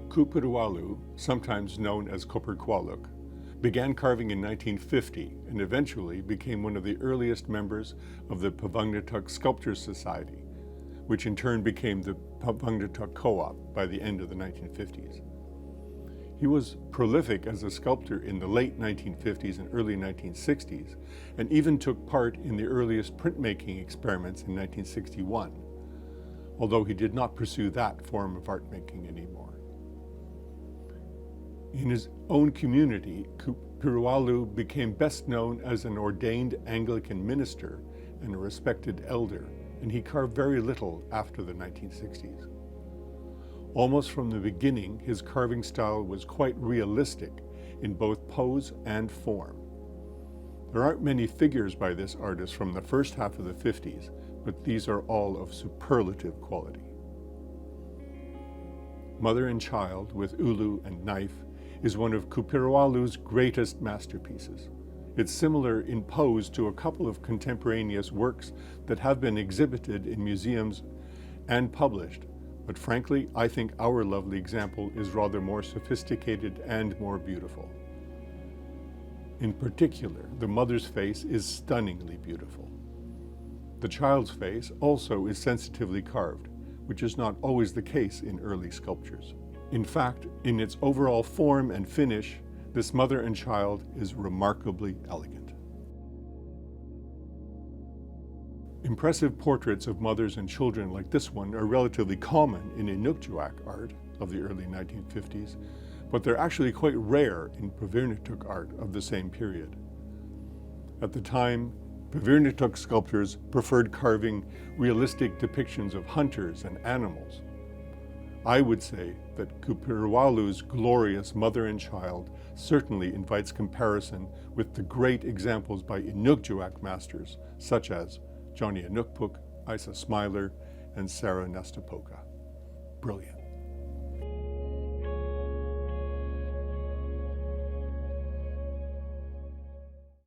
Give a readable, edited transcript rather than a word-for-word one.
Qupirualu, sometimes known as Qupirualu, began carving in 1950 and eventually became one of the earliest members of the POVUNGNITUK Sculptors Society, which in turn became the POVUNGNITUK Co-op by the end of the 1950s. He was prolific as a sculptor in the late 1950s and early 1960s, and even took part in the earliest printmaking experiments in 1961, although he did not pursue that form of art making anymore. In his own community, Qupirualu became best known as an ordained Anglican minister and a respected elder, and he carved very little after the 1960s. Almost from the beginning, his carving style was quite realistic in both pose and form. There aren't many figures by this artist from the first half of the 50s, but these are all of superlative quality. Mother and Child with Ulu and Knife is one of Qupirualu's greatest masterpieces. It's similar in pose to a couple of contemporaneous works that have been exhibited in museums and published, but frankly, I think our lovely example is rather more sophisticated and more beautiful. In particular, the mother's face is stunningly beautiful. The child's face also is sensitively carved, which is not always the case in early sculptures. In fact, in its overall form and finish, this mother and child is remarkably elegant. Impressive portraits of mothers and children like this one are relatively common in Inukjuak art of the early 1950s, but they're actually quite rare in PUVIRNITUQ art of the same period. At the time, PUVIRNITUQ sculptors preferred carving realistic depictions of hunters and animals. I would say that Qupirualu's glorious mother and child certainly invites comparison with the great examples by Inukjuak masters such as Johnny Inukpuk, Aisa Smiler, and Sarah Nestapoka. Brilliant.